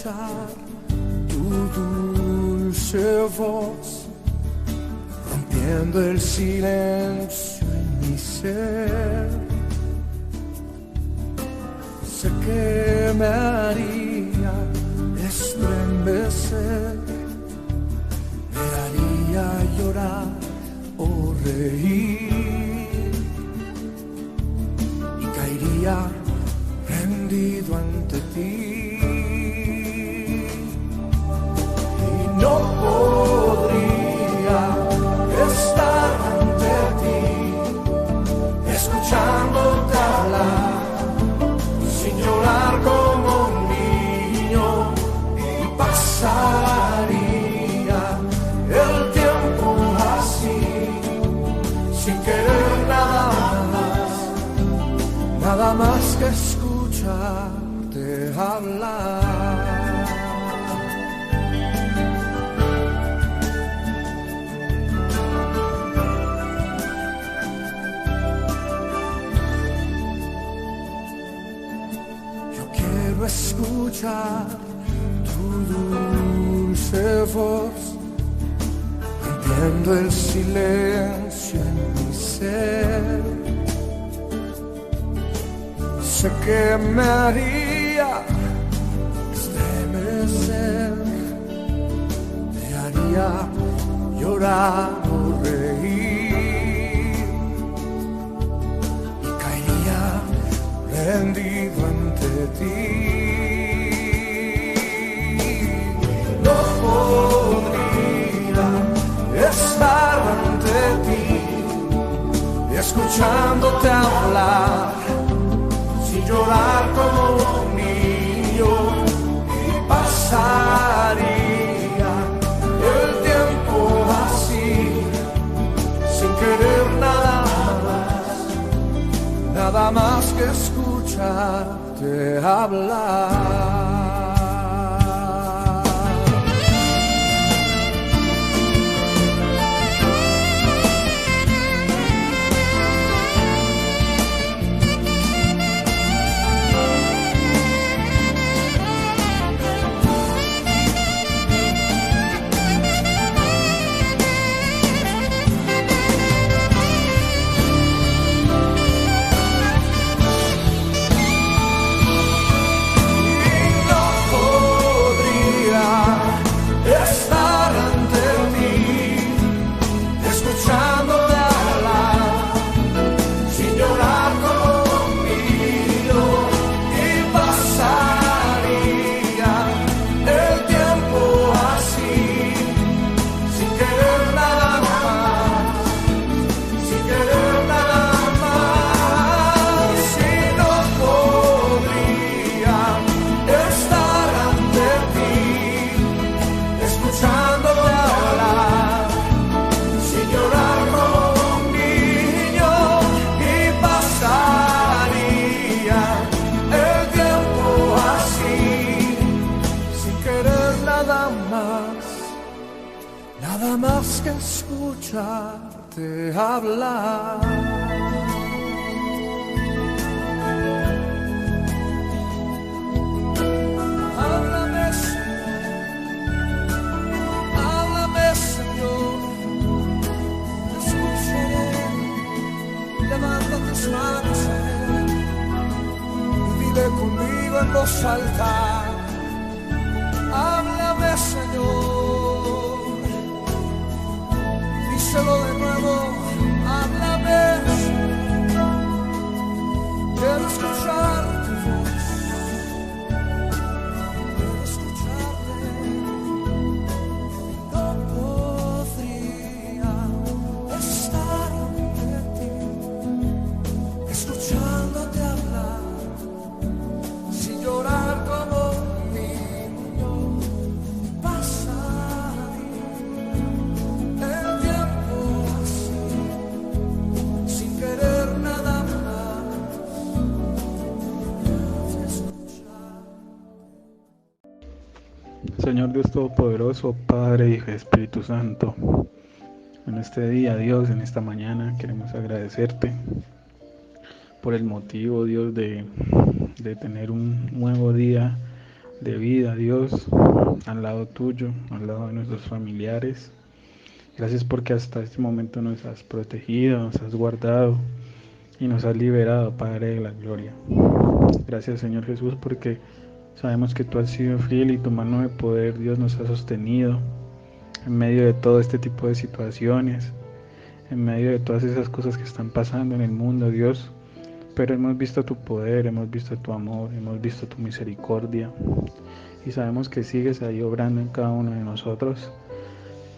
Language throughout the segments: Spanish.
escuchar tu dulce voz, rompiendo el silencio en mi ser. Sé que me haría estremecer, me haría llorar o reír, y caería rendido ante ti. Y no podría estar ante ti, escuchándote hablar, sin llorar como un niño, y pasaría el tiempo así, sin querer nada más que escucharte hablar. Yo quiero escuchar tu dulce voz, rompiendo el silencio en mi ser. Sé que me haría estremecer, me haría llorar o reír, y caería rendido ante ti. No podría estar ante ti, escuchándote hablar, sin llorar como un niño, y pasaría el tiempo así, sin querer nada más que escucharte hablar. Nada más que escucharte hablar. Háblame, Señor, te escucharé. Levanta tus manos a Él y dile conmigo en voz alta. Háblame, Señor. Díselo de nuevo, háblame, quiero escuchar tu voz, quiero escucharte. No podría estar ante ti, escuchándote hablar, sin llorar como un niño, pasaría el tiempo así, sin querer nada más que escuchar. Señor Dios Todopoderoso, Padre, Hijo y Espíritu Santo, en este día, Dios, en esta mañana, queremos agradecerte por el motivo, Dios, de tener un nuevo día de vida, Dios, al lado tuyo, al lado de nuestros familiares. Gracias porque hasta este momento nos has protegido, nos has guardado y nos has liberado, Padre de la gloria. Gracias, Señor Jesús, porque sabemos que tú has sido fiel y tu mano de poder, Dios, nos ha sostenido en medio de todo este tipo de situaciones, en medio de todas esas cosas que están pasando en el mundo, Dios. Pero hemos visto tu poder, hemos visto tu amor, hemos visto tu misericordia y sabemos que sigues ahí obrando en cada uno de nosotros.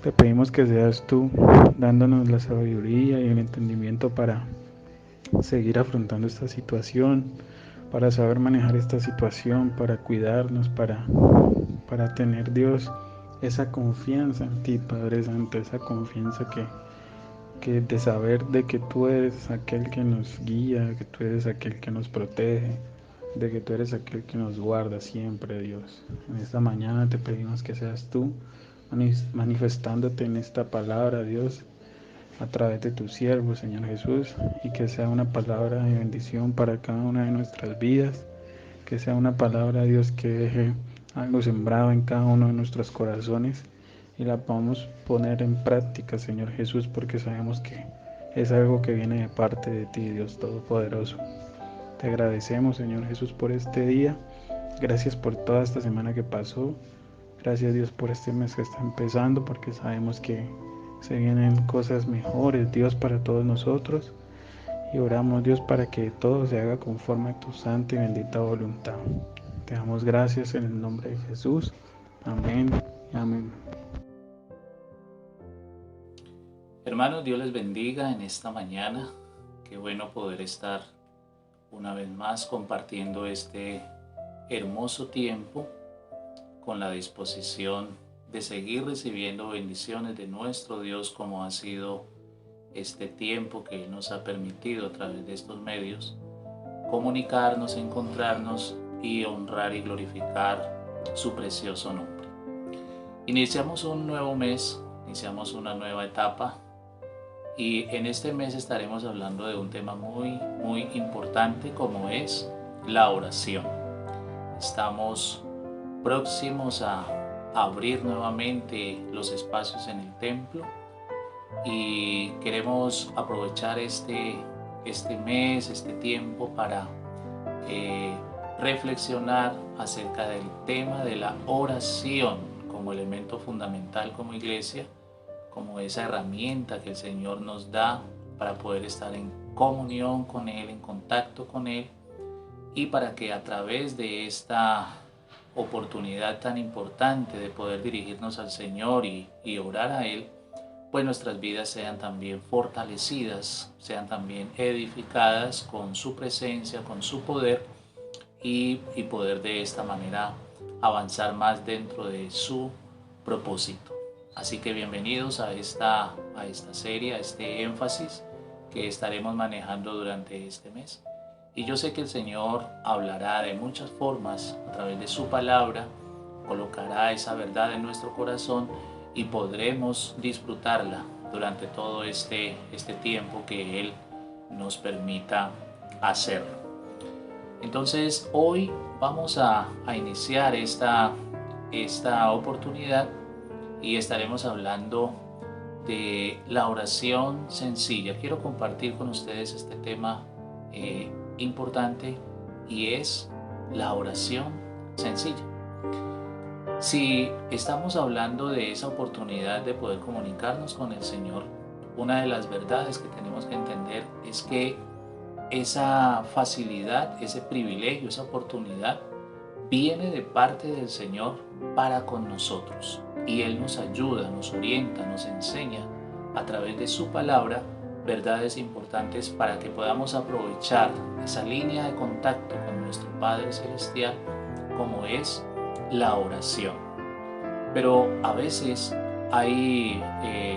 Te pedimos que seas tú dándonos la sabiduría y el entendimiento para seguir afrontando esta situación, para saber manejar esta situación, para cuidarnos, para tener, Dios, esa confianza en ti, Padre Santo, esa confianza que de saber de que tú eres aquel que nos guía, que tú eres aquel que nos protege, de que tú eres aquel que nos guarda siempre, Dios. En esta mañana te pedimos que seas tú manifestándote en esta palabra, Dios, a través de tu siervo, Señor Jesús, y que sea una palabra de bendición para cada una de nuestras vidas, que sea una palabra, Dios, que deje algo sembrado en cada uno de nuestros corazones y la podamos poner en práctica, Señor Jesús, porque sabemos que es algo que viene de parte de ti, Dios Todopoderoso. Te agradecemos, Señor Jesús, por este día. Gracias por toda esta semana que pasó. Gracias, Dios, por este mes que está empezando, porque sabemos que se vienen cosas mejores, Dios, para todos nosotros. Y oramos, Dios, para que todo se haga conforme a tu santa y bendita voluntad. Te damos gracias en el nombre de Jesús. Amén y amén. Hermanos, Dios les bendiga en esta mañana. Qué bueno poder estar una vez más compartiendo este hermoso tiempo con la disposición de seguir recibiendo bendiciones de nuestro Dios, como ha sido este tiempo que Él nos ha permitido a través de estos medios comunicarnos, encontrarnos y honrar y glorificar su precioso nombre. Iniciamos un nuevo mes, iniciamos una nueva etapa. Y en este mes estaremos hablando de un tema muy importante, como es la oración. Estamos próximos a abrir nuevamente los espacios en el templo y queremos aprovechar este mes, este tiempo para reflexionar acerca del tema de la oración como elemento fundamental como iglesia, como esa herramienta que el Señor nos da para poder estar en comunión con Él, en contacto con Él, y para que a través de esta oportunidad tan importante de poder dirigirnos al Señor y orar a Él, pues nuestras vidas sean también fortalecidas, sean también edificadas con su presencia, con su poder, y poder de esta manera avanzar más dentro de su propósito. Así que bienvenidos a esta serie, a este énfasis que estaremos manejando durante este mes. Y yo sé que el Señor hablará de muchas formas a través de su palabra, colocará esa verdad en nuestro corazón y podremos disfrutarla durante todo este tiempo que Él nos permita hacerlo. Entonces hoy vamos a iniciar esta oportunidad y estaremos hablando de la oración sencilla. Quiero compartir con ustedes este tema importante, y es la oración sencilla. Si estamos hablando de esa oportunidad de poder comunicarnos con el Señor, una de las verdades que tenemos que entender es que esa facilidad, ese privilegio, esa oportunidad viene de parte del Señor para con nosotros. Y Él nos ayuda, nos orienta, nos enseña a través de su palabra verdades importantes para que podamos aprovechar esa línea de contacto con nuestro Padre Celestial, como es la oración. Pero a veces hay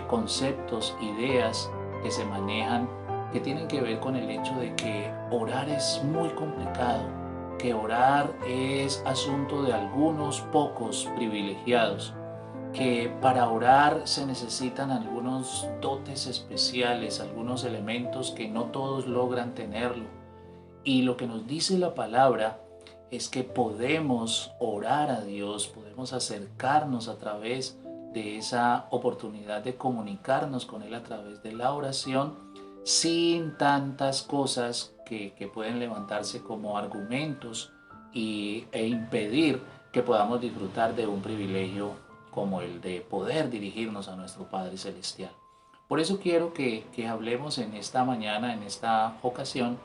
conceptos, ideas que se manejan que tienen que ver con el hecho de que orar es muy complicado, que orar es asunto de algunos pocos privilegiados, que para orar se necesitan algunos dotes especiales, algunos elementos que no todos logran tenerlo. Y lo que nos dice la palabra es que podemos orar a Dios, podemos acercarnos a través de esa oportunidad de comunicarnos con Él a través de la oración, sin tantas cosas que pueden levantarse como argumentos e impedir que podamos disfrutar de un privilegio como el de poder dirigirnos a nuestro Padre Celestial. Por eso quiero que hablemos en esta mañana, en esta ocasión,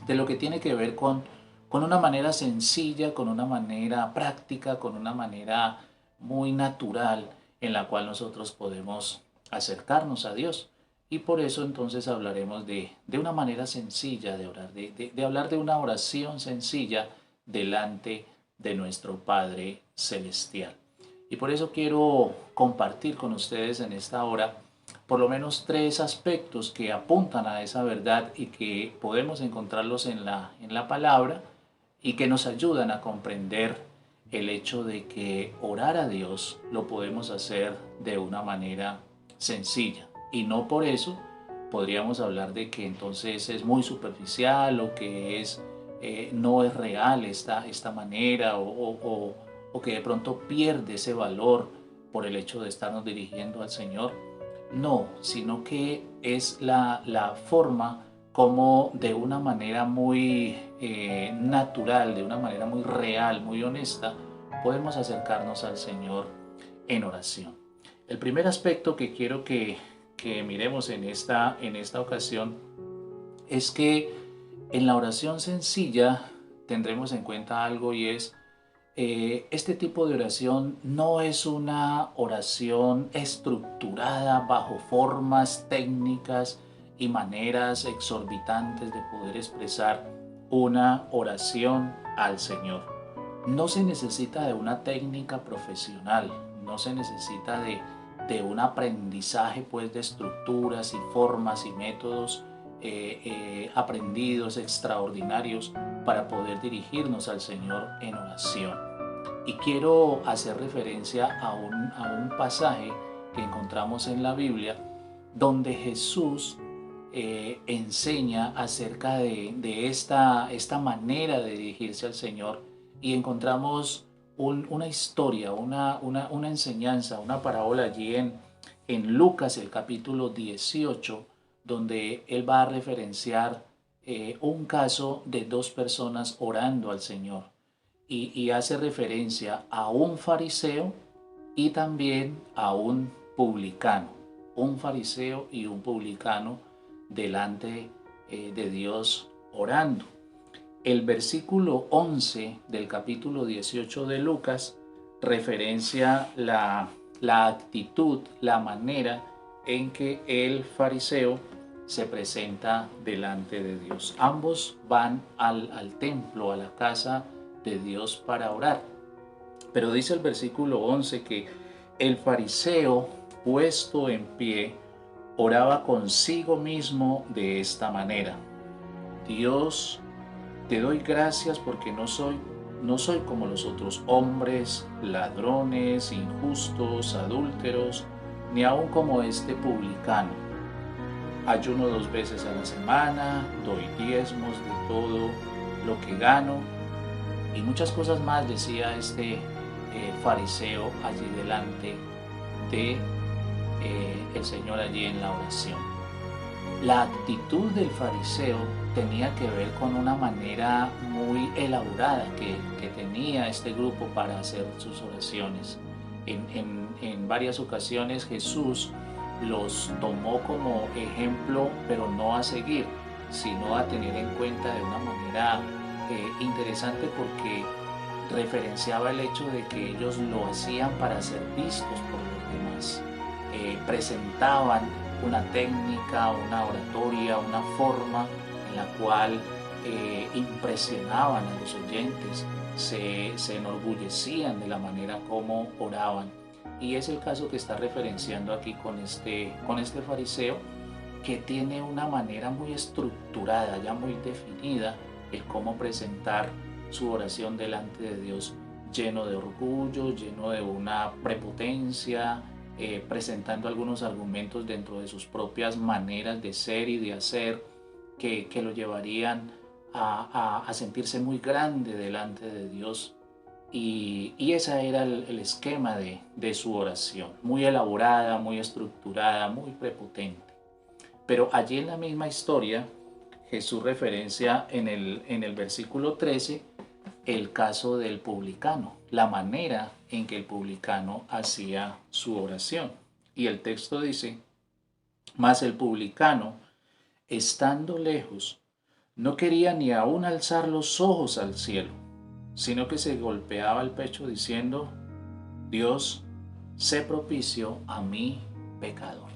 de lo que tiene que ver con una manera sencilla, con una manera práctica, con una manera muy natural en la cual nosotros podemos acercarnos a Dios. Y por eso entonces hablaremos de una manera sencilla de orar, de hablar de una oración sencilla delante de nuestro Padre Celestial. Y por eso quiero compartir con ustedes en esta hora por lo menos 3 aspectos que apuntan a esa verdad y que podemos encontrarlos en la palabra y que nos ayudan a comprender el hecho de que orar a Dios lo podemos hacer de una manera sencilla. Y no por eso podríamos hablar de que entonces es muy superficial o que no es real esta manera o que de pronto pierde ese valor por el hecho de estarnos dirigiendo al Señor. No, sino que es la forma como de una manera muy natural, de una manera muy real, muy honesta, podemos acercarnos al Señor en oración. El primer aspecto que quiero que miremos en esta ocasión es que en la oración sencilla tendremos en cuenta algo, y es este tipo de oración no es una oración estructurada bajo formas técnicas y maneras exorbitantes de poder expresar una oración al Señor. No se necesita de una técnica profesional, no se necesita de un aprendizaje pues de estructuras y formas y métodos aprendidos extraordinarios para poder dirigirnos al Señor en oración. Y quiero hacer referencia a un pasaje que encontramos en la Biblia donde Jesús enseña acerca de esta manera de dirigirse al Señor, y encontramos una historia, una enseñanza, una parábola allí en Lucas, el capítulo 18, donde Él va a referenciar un caso de 2 personas orando al Señor. Y hace referencia a un fariseo y también a un publicano. Un fariseo y un publicano delante de Dios orando. El versículo 11 del capítulo 18 de Lucas referencia la actitud, la manera en que el fariseo se presenta delante de Dios. Ambos van al templo, a la casa de Dios para orar. Pero dice el versículo 11 que el fariseo, puesto en pie, oraba consigo mismo de esta manera: Dios, te doy gracias porque no soy como los otros hombres, ladrones, injustos, adúlteros, ni aun como este publicano. Ayuno 2 veces a la semana, doy diezmos de todo lo que gano. Y muchas cosas más decía este fariseo allí delante de el Señor allí en la oración. La actitud del fariseo tenía que ver con una manera muy elaborada que tenía este grupo para hacer sus oraciones. En varias ocasiones Jesús los tomó como ejemplo, pero no a seguir, sino a tener en cuenta de una manera interesante, porque referenciaba el hecho de que ellos lo hacían para ser vistos por los demás. Presentaban una técnica, una oratoria, una forma en la cual impresionaban a los oyentes, se enorgullecían de la manera como oraban. Y es el caso que está referenciando aquí con este fariseo, que tiene una manera muy estructurada, ya muy definida, el cómo presentar su oración delante de Dios, lleno de orgullo, lleno de una prepotencia, presentando algunos argumentos dentro de sus propias maneras de ser y de hacer que lo llevarían a sentirse muy grande delante de Dios. Y ese era el esquema de su oración, muy elaborada, muy estructurada, muy prepotente. Pero allí en la misma historia, Jesús referencia en el versículo 13 el caso del publicano, la manera en que el publicano hacía su oración. Y el texto dice: mas el publicano, estando lejos, no quería ni aún alzar los ojos al cielo, sino que se golpeaba el pecho diciendo: Dios, sé propicio a mí, pecador.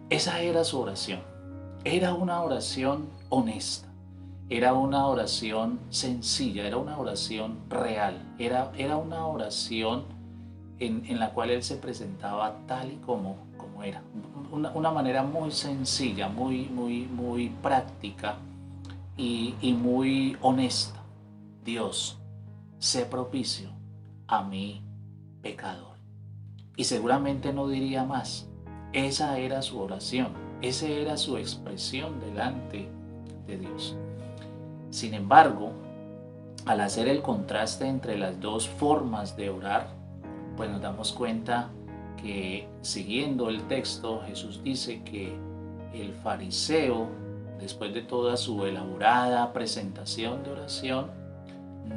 Esa era su oración. Era una oración honesta. Era una oración sencilla, era una oración real. Era una oración en la cual él se presentaba tal y como era. Una manera muy sencilla, muy práctica y muy honesta. Dios, sé propicio a mí, pecador. Y seguramente no diría más. Esa era su oración, esa era su expresión delante de Dios. Sin embargo, al hacer el contraste entre las dos formas de orar, pues nos damos cuenta que, siguiendo el texto, Jesús dice que el fariseo, después de toda su elaborada presentación de oración,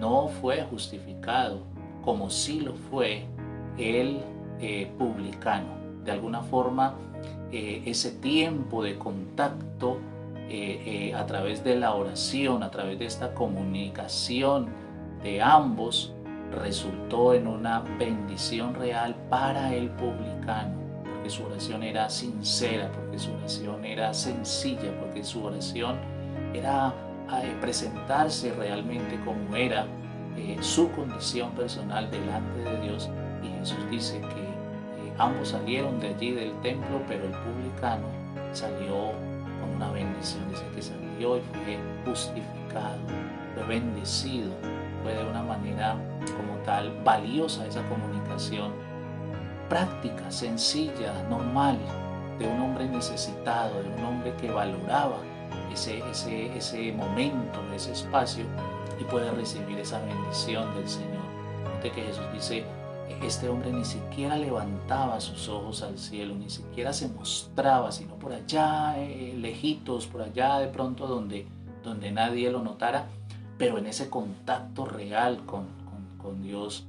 no fue justificado como sí lo fue el publicano. De alguna forma, ese tiempo de contacto a través de la oración, a través de esta comunicación de ambos, resultó en una bendición real para el publicano, porque su oración era sincera, porque su oración era sencilla, porque su oración era presentarse realmente como era su condición personal delante de Dios. Y Jesús dice que ambos salieron de allí del templo, pero el publicano salió con una bendición. Dice que salió y fue justificado, fue bendecido, fue de una manera como tal valiosa esa comunicación práctica, sencilla, normal, de un hombre necesitado, de un hombre que valoraba ese momento, ese espacio, y puede recibir esa bendición del Señor. Fíjate que Jesús dice: este hombre ni siquiera levantaba sus ojos al cielo, ni siquiera se mostraba, sino por allá lejitos, por allá de pronto donde nadie lo notara, pero en ese contacto real con Dios,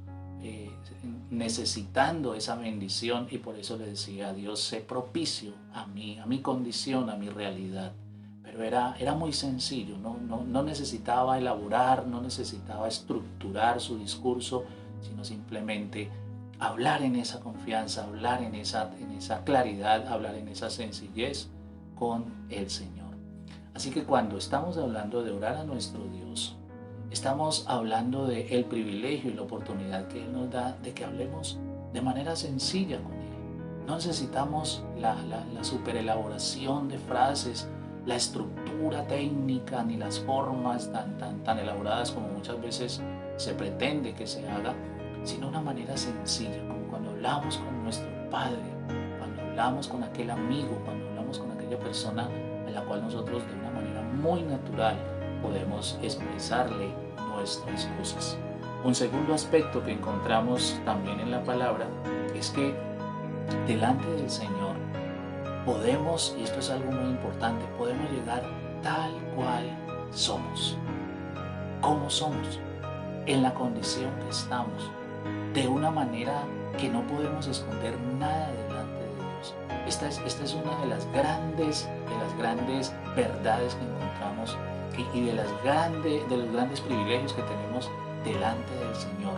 necesitando esa bendición. Y por eso le decía: Dios, sé propicio a mi condición, a mi realidad. Pero era muy sencillo, no necesitaba elaborar, no necesitaba estructurar su discurso, sino simplemente hablar en esa confianza, hablar en esa claridad, hablar en esa sencillez con el Señor. Así que cuando estamos hablando de orar a nuestro Dios, estamos hablando del privilegio y la oportunidad que Él nos da de que hablemos de manera sencilla con Él. No necesitamos la superelaboración de frases, la estructura técnica, ni las formas tan elaboradas como muchas veces se pretende que se haga, sino una manera sencilla, como cuando hablamos con nuestro Padre, cuando hablamos con aquel amigo, cuando hablamos con aquella persona a la cual nosotros de una manera muy natural podemos expresarle nuestras cosas. Un segundo aspecto que encontramos también en la palabra es que delante del Señor podemos, y esto es algo muy importante, podemos llegar tal cual somos, como somos, en la condición que estamos, de una manera que no podemos esconder nada delante de Dios. Esta es una de las grandes verdades que encontramos y de los grandes privilegios que tenemos delante del Señor.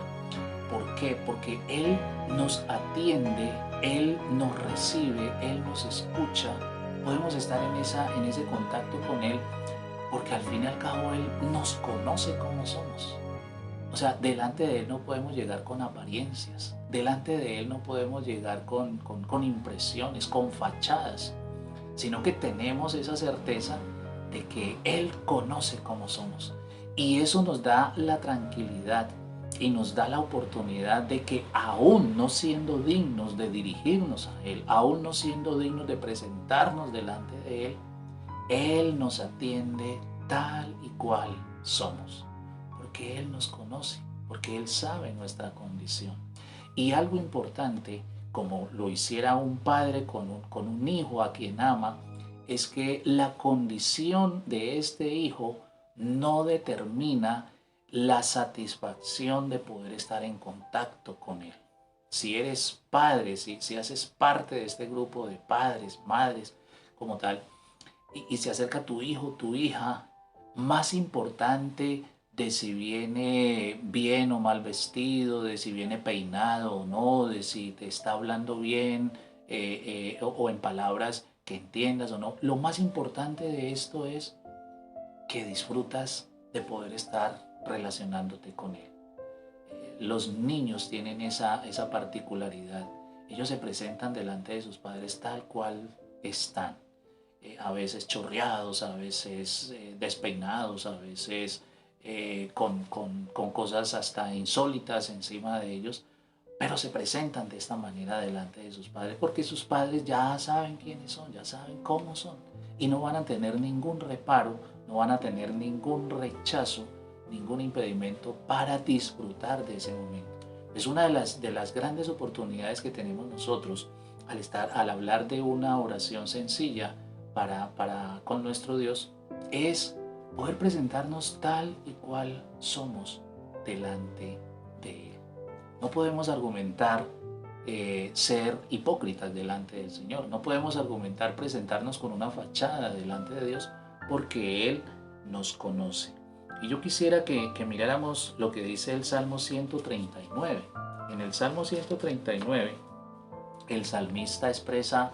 ¿Por qué? Porque Él nos atiende, Él nos recibe, Él nos escucha. Podemos estar en ese contacto con Él porque al fin y al cabo Él nos conoce como somos. O sea, delante de Él no podemos llegar con apariencias, delante de Él no podemos llegar con impresiones, con fachadas, sino que tenemos esa certeza de que Él conoce cómo somos. Y eso nos da la tranquilidad y nos da la oportunidad de que, aún no siendo dignos de dirigirnos a Él, aún no siendo dignos de presentarnos delante de Él, Él nos atiende tal y cual somos, porque Él nos conoce, porque Él sabe nuestra condición. Y algo importante, como lo hiciera un padre con un hijo a quien ama, es que la condición de este hijo no determina la satisfacción de poder estar en contacto con Él. Si eres padre, si haces parte de este grupo de padres, madres, como tal, y se acerca tu hijo, tu hija, más importante de si viene bien o mal vestido, de si viene peinado o no, de si te está hablando bien o en palabras que entiendas o no. Lo más importante de esto es que disfrutas de poder estar relacionándote con Él. Los niños tienen esa particularidad. Ellos se presentan delante de sus padres tal cual están. A veces chorreados, a veces despeinados, a veces con cosas hasta insólitas encima de ellos, pero se presentan de esta manera delante de sus padres porque sus padres ya saben quiénes son, ya saben cómo son y no van a tener ningún reparo, no van a tener ningún rechazo, ningún impedimento para disfrutar de ese momento. Es una de las grandes oportunidades que tenemos nosotros al hablar de una oración sencilla con nuestro Dios, es poder presentarnos tal y cual somos delante de Él. No podemos argumentar ser hipócritas delante del Señor. No podemos argumentar presentarnos con una fachada delante de Dios porque Él nos conoce. Y yo quisiera que miráramos lo que dice el Salmo 139. En el Salmo 139, el salmista expresa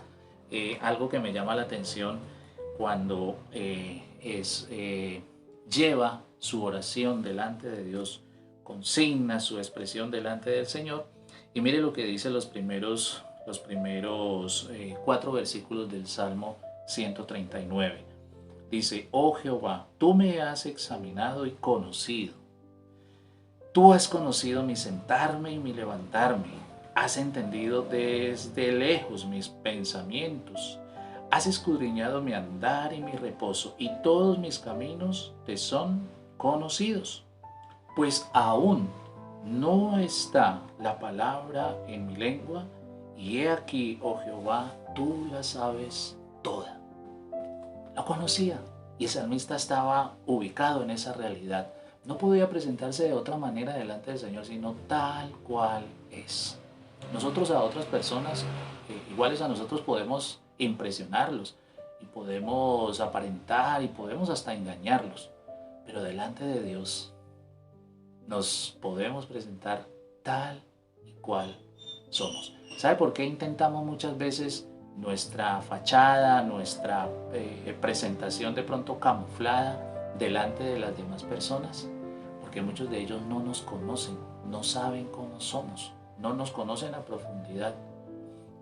algo que me llama la atención cuando lleva su oración delante de Dios, consigna su expresión delante del Señor. Y mire lo que dice los primeros 4 versículos del Salmo 139. Dice: oh Jehová, tú me has examinado y conocido. Tú has conocido mi sentarme y mi levantarme. Has entendido desde lejos mis pensamientos. Has escudriñado mi andar y mi reposo, y todos mis caminos te son conocidos. Pues aún no está la palabra en mi lengua, y he aquí, oh Jehová, tú la sabes toda. Lo conocía y el salmista estaba ubicado en esa realidad. No podía presentarse de otra manera delante del Señor, sino tal cual es. Nosotros a otras personas iguales a nosotros podemos impresionarlos y podemos aparentar y podemos hasta engañarlos, pero delante de Dios nos podemos presentar tal y cual somos. ¿Sabe por qué intentamos muchas veces nuestra fachada, nuestra presentación de pronto camuflada delante de las demás personas? Porque muchos de ellos no nos conocen, no saben cómo somos, no nos conocen a profundidad.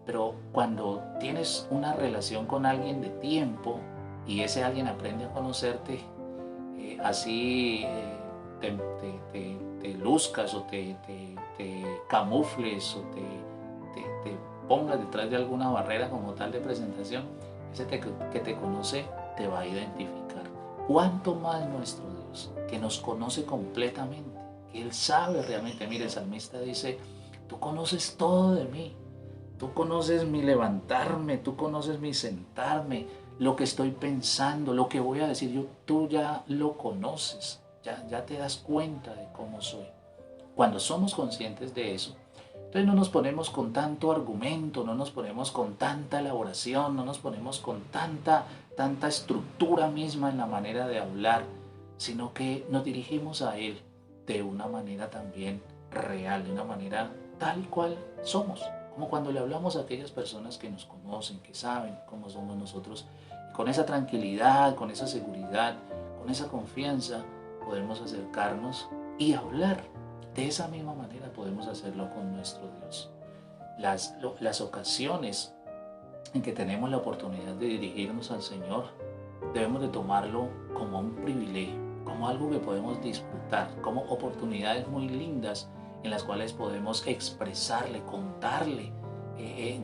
Pero cuando tienes una relación con alguien de tiempo y ese alguien aprende a conocerte, así te luzcas o te camufles o te pongas detrás de alguna barrera como tal de presentación, ese que te conoce te va a identificar. ¿Cuánto más nuestro Dios, que nos conoce completamente, que Él sabe realmente? Mire, el salmista dice: tú conoces todo de mí, tú conoces mi levantarme, tú conoces mi sentarme, lo que estoy pensando, lo que voy a decir, tú ya lo conoces, ya te das cuenta de cómo soy. Cuando somos conscientes de eso, entonces no nos ponemos con tanto argumento, no nos ponemos con tanta elaboración, no nos ponemos con tanta estructura misma en la manera de hablar, sino que nos dirigimos a Él de una manera también real, de una manera tal cual somos, como cuando le hablamos a aquellas personas que nos conocen, que saben cómo somos nosotros. Con esa tranquilidad, con esa seguridad, con esa confianza, podemos acercarnos y hablar. De esa misma manera podemos hacerlo con nuestro Dios. Las ocasiones en que tenemos la oportunidad de dirigirnos al Señor, debemos de tomarlo como un privilegio, como algo que podemos disfrutar, como oportunidades muy lindas en las cuales podemos expresarle, contarle,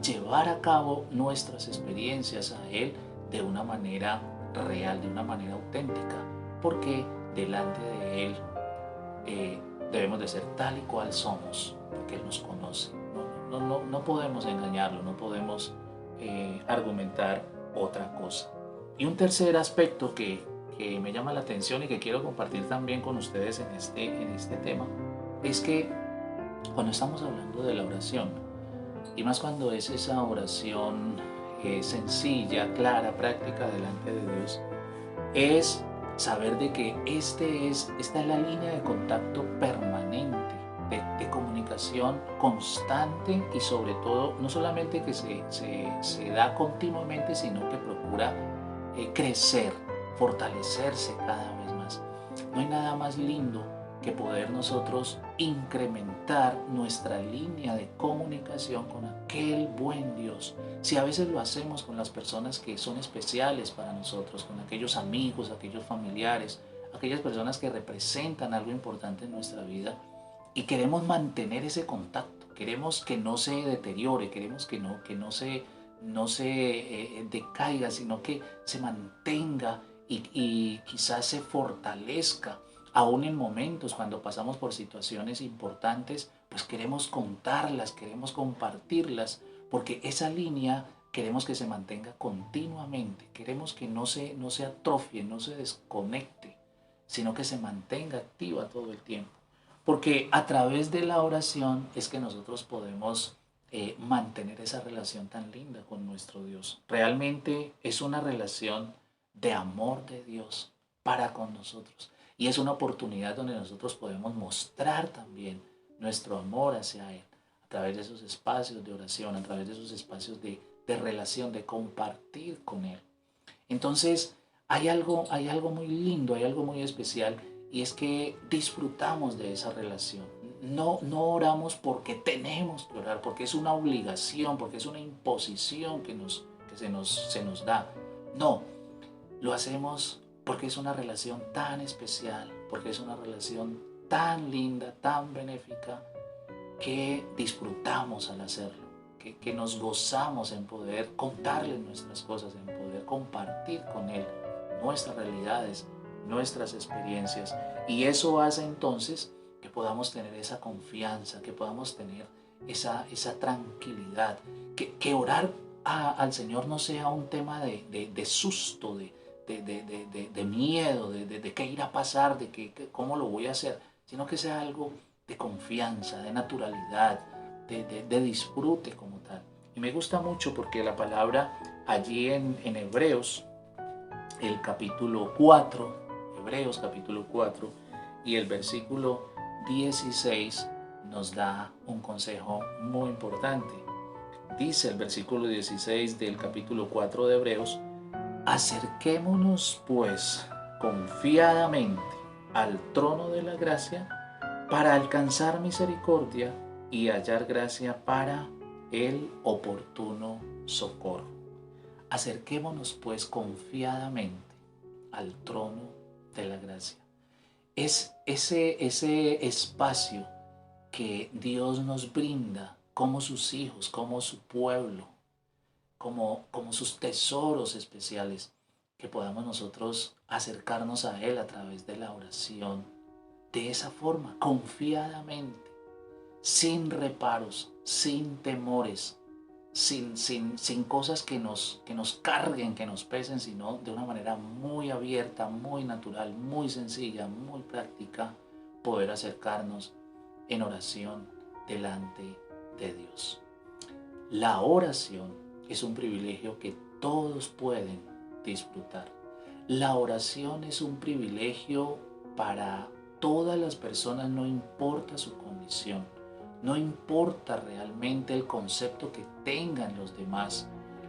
llevar a cabo nuestras experiencias a Él de una manera real, de una manera auténtica, porque delante de Él debemos de ser tal y cual somos, porque Él nos conoce. No podemos engañarlo, no podemos argumentar otra cosa. Y un tercer aspecto que me llama la atención y que quiero compartir también con ustedes en este tema, es que cuando estamos hablando de la oración, y más cuando es esa oración sencilla, clara, práctica delante de Dios, es saber de que esta es la línea de contacto permanente, de comunicación constante y sobre todo no solamente que se da continuamente, sino que procura crecer, fortalecerse cada vez más. No hay nada más lindo que poder nosotros incrementar nuestra línea de comunicación con aquel buen Dios. Si a veces lo hacemos con las personas que son especiales para nosotros, con aquellos amigos, aquellos familiares, aquellas personas que representan algo importante en nuestra vida, y queremos mantener ese contacto, queremos que no se deteriore, queremos que no se decaiga, sino que se mantenga y quizás se fortalezca. Aún en momentos cuando pasamos por situaciones importantes, pues queremos contarlas, queremos compartirlas, porque esa línea queremos que se mantenga continuamente, queremos que no se atrofie, no se desconecte, sino que se mantenga activa todo el tiempo. Porque a través de la oración es que nosotros podemos mantener esa relación tan linda con nuestro Dios. Realmente es una relación de amor de Dios para con nosotros. Y es una oportunidad donde nosotros podemos mostrar también nuestro amor hacia Él, a través de esos espacios de oración, a través de esos espacios de relación, de compartir con Él. Entonces, hay algo muy lindo, hay algo muy especial, y es que disfrutamos de esa relación. No oramos porque tenemos que orar, porque es una obligación, porque es una imposición que se nos da. No, lo hacemos porque es una relación tan especial, porque es una relación tan linda, tan benéfica, que disfrutamos al hacerlo, que nos gozamos en poder contarle nuestras cosas, en poder compartir con Él nuestras realidades, nuestras experiencias. Y eso hace entonces que podamos tener esa confianza, que podamos tener esa tranquilidad, que orar al Señor no sea un tema de susto, de miedo, de qué irá a pasar, cómo lo voy a hacer, sino que sea algo de confianza, de naturalidad, de disfrute como tal. Y me gusta mucho porque la palabra allí en Hebreos, el capítulo 4, Hebreos capítulo 4 y el versículo 16 nos da un consejo muy importante. Dice el versículo 16 del capítulo 4 de Hebreos: acerquémonos pues confiadamente al trono de la gracia para alcanzar misericordia y hallar gracia para el oportuno socorro. Acerquémonos pues confiadamente al trono de la gracia. Es ese espacio que Dios nos brinda como sus hijos, como su pueblo, como sus tesoros especiales, que podamos nosotros acercarnos a Él a través de la oración, de esa forma, confiadamente, sin reparos, sin temores, sin cosas que nos carguen, que nos pesen, sino de una manera muy abierta, muy natural, muy sencilla, muy práctica, poder acercarnos en oración delante de Dios. La oración es un privilegio que todos pueden disfrutar. La oración es un privilegio para todas las personas, no importa su condición. No importa realmente el concepto que tengan los demás.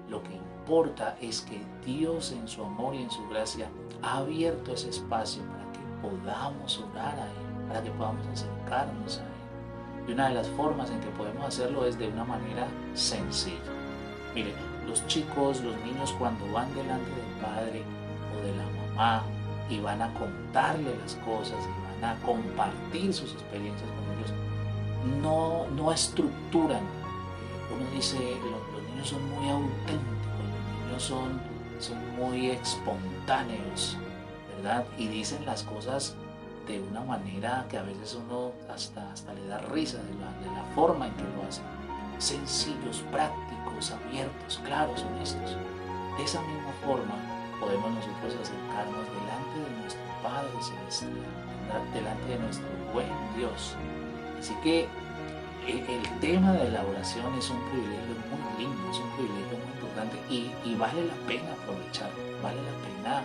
Lo que importa es que Dios en su amor y en su gracia ha abierto ese espacio para que podamos orar a Él, para que podamos acercarnos a Él. Y una de las formas en que podemos hacerlo es de una manera sencilla. Mire, los chicos, los niños, cuando van delante del padre o de la mamá y van a contarle las cosas y van a compartir sus experiencias con ellos, no estructuran. Uno dice, los niños son muy auténticos, los niños son muy espontáneos, ¿verdad? Y dicen las cosas de una manera que a veces uno hasta le da risa de la forma en que lo hacen. Sencillos, prácticos, abiertos, claros, honestos. De esa misma forma podemos nosotros acercarnos delante de nuestro Padre Celestial, delante de nuestro buen Dios. Así que el tema de la oración es un privilegio muy lindo, es un privilegio muy importante y vale la pena aprovecharlo, vale la pena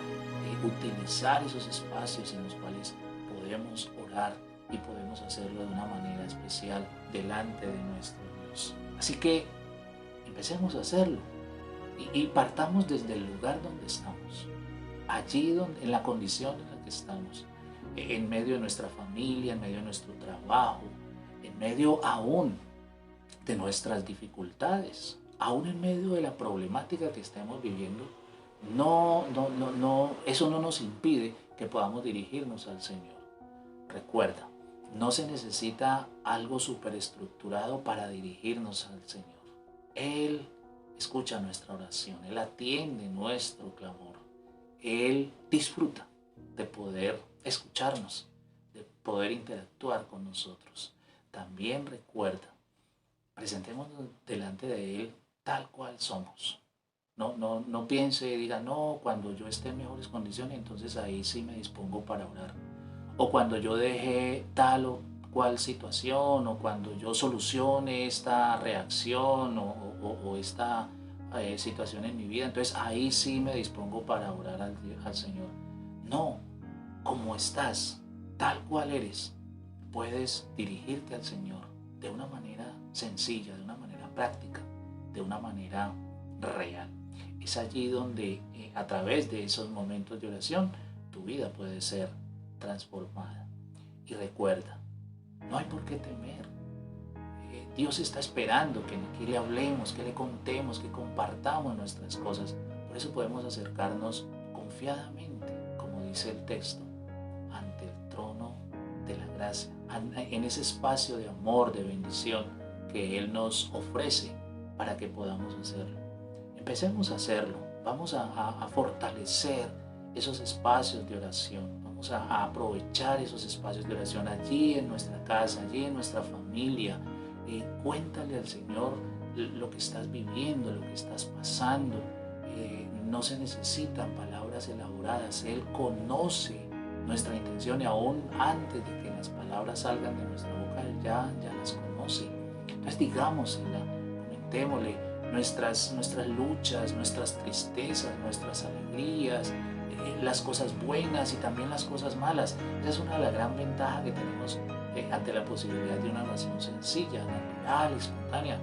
utilizar esos espacios en los cuales podemos orar y podemos hacerlo de una manera especial delante de nuestro Dios. Así que empecemos a hacerlo y partamos desde el lugar donde estamos, allí en la condición en la que estamos, en medio de nuestra familia, en medio de nuestro trabajo, en medio aún de nuestras dificultades, aún en medio de la problemática que estemos viviendo. Eso no nos impide que podamos dirigirnos al Señor. Recuerda, no se necesita algo superestructurado para dirigirnos al Señor. Él escucha nuestra oración, Él atiende nuestro clamor, Él disfruta de poder escucharnos, de poder interactuar con nosotros. También recuerda, presentémonos delante de Él tal cual somos. No piense y diga, no, cuando yo esté en mejores condiciones, entonces ahí sí me dispongo para orar. O cuando yo deje tal o cual situación, o cuando yo solucione esta reacción o esta situación en mi vida, entonces ahí sí me dispongo para orar al Señor. No, como estás, tal cual eres, puedes dirigirte al Señor de una manera sencilla, de una manera práctica, de una manera real. Es allí donde a través de esos momentos de oración tu vida puede ser transformada. Y recuerda, no hay por qué temer. Dios está esperando que le hablemos, que le contemos, que compartamos nuestras cosas. Por eso podemos acercarnos confiadamente, como dice el texto, ante el trono de la gracia, en ese espacio de amor, de bendición que Él nos ofrece para que podamos hacerlo. Empecemos a hacerlo, vamos a fortalecer esos espacios de oración, vamos a aprovechar esos espacios de oración allí en nuestra casa, allí en nuestra familia. Cuéntale al Señor lo que estás viviendo, lo que estás pasando. No se necesitan palabras elaboradas, Él conoce nuestra intención y aún antes de que las palabras salgan de nuestra boca, Él ya las conoce. Entonces digámosela, comentémosle nuestras luchas, nuestras tristezas, nuestras alegrías, las cosas buenas y también las cosas malas. Esa es una de las gran ventajas que tenemos ante la posibilidad de una oración sencilla, natural, espontánea,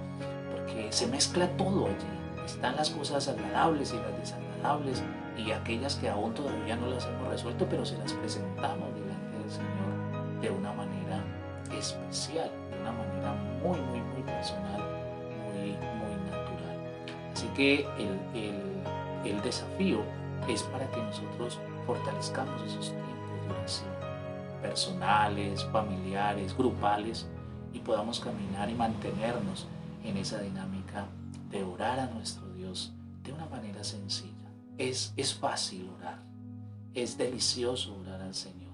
porque se mezcla todo allí. Están las cosas agradables y las desagradables y aquellas que aún todavía no las hemos resuelto, pero se las presentamos delante del Señor de una manera especial, de una manera muy, muy, muy personal, muy, muy natural. Así que el desafío es para que nosotros fortalezcamos esos tiempos de oración personales, familiares, grupales, y podamos caminar y mantenernos en esa dinámica de orar a nuestro Dios de una manera sencilla. Es fácil orar, es delicioso orar al Señor,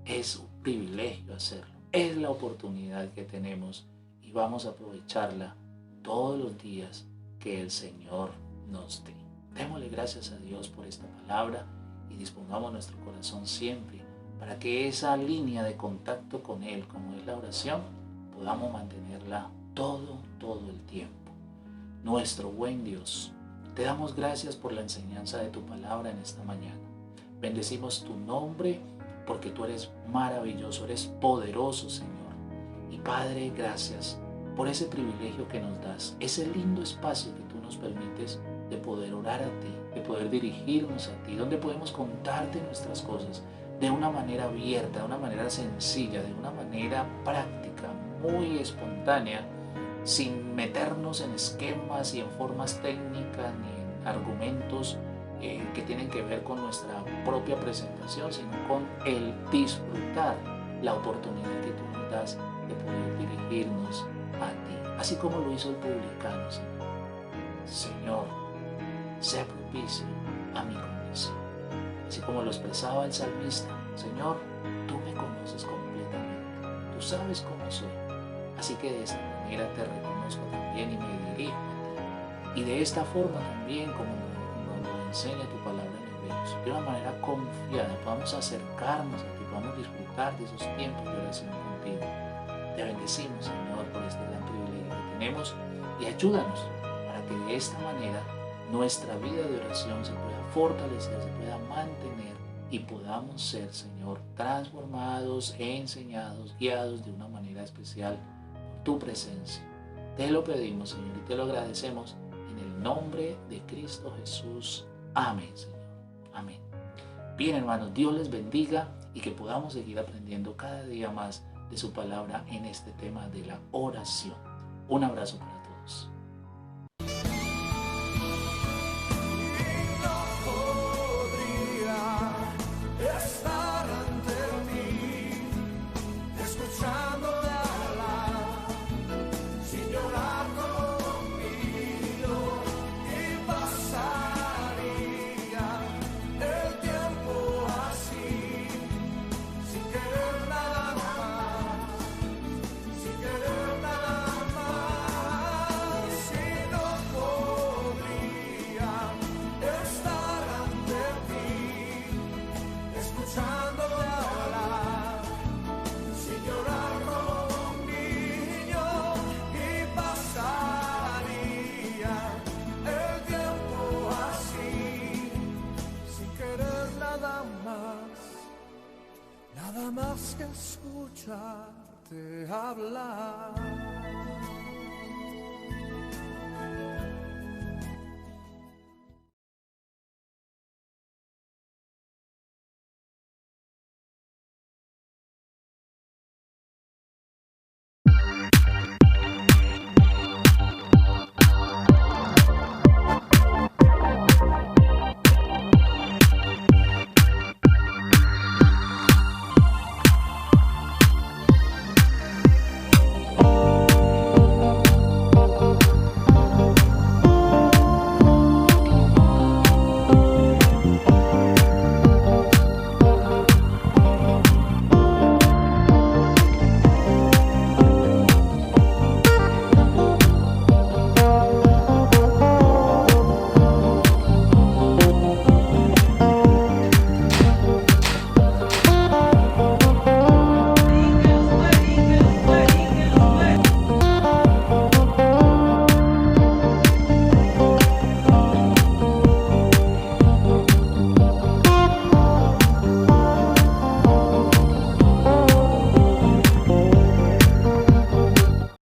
es un privilegio hacerlo, es la oportunidad que tenemos y vamos a aprovecharla todos los días que el Señor nos dé. Démosle gracias a Dios por esta palabra y dispongamos nuestro corazón siempre para que esa línea de contacto con Él, como es la oración, podamos mantenerla todo el tiempo. Nuestro buen Dios, te damos gracias por la enseñanza de tu palabra en esta mañana. Bendecimos tu nombre porque tú eres maravilloso, eres poderoso, Señor. Y Padre, gracias por ese privilegio que nos das, ese lindo espacio que tú nos permites de poder orar a ti, de poder dirigirnos a ti, donde podemos contarte nuestras cosas de una manera abierta, de una manera sencilla, de una manera práctica, muy espontánea, sin meternos en esquemas y en formas técnicas ni en argumentos que tienen que ver con nuestra propia presentación, sino con el disfrutar la oportunidad que tú nos das de poder dirigirnos a ti, así como lo hizo el publicano, Señor. Señor, sé propicio a mi condición. así como lo expresaba el salmista. Señor, tú me conoces completamente, tú sabes cómo soy, así que de esta manera te reconozco también y me dirijo a ti. Y de esta forma también, como nos enseña tu palabra en Hebreos, de una manera confiada podamos acercarnos a ti, podamos disfrutar de esos tiempos de oración contigo. Te bendecimos, Señor, por este gran privilegio que tenemos y ayúdanos para que de esta manera nuestra vida de oración se pueda fortalecer, se pueda mantener y podamos ser, Señor, transformados, enseñados, guiados de una manera especial por tu presencia. Te lo pedimos, Señor, y te lo agradecemos en el nombre de Cristo Jesús. Amén, Señor. Amén. Bien, hermanos, Dios les bendiga y que podamos seguir aprendiendo cada día más de su palabra en este tema de la oración. Un abrazo para todos. Estar ante ti, escuchándote hablar, sin llorar conmigo, y pasaría el tiempo así, sin querer nada más, sin querer nada más, y no podría estar ante ti, escuchándote hablar, sin llorar como un niño, y pasaría el tiempo así, sin querer nada más que escucharte hablar.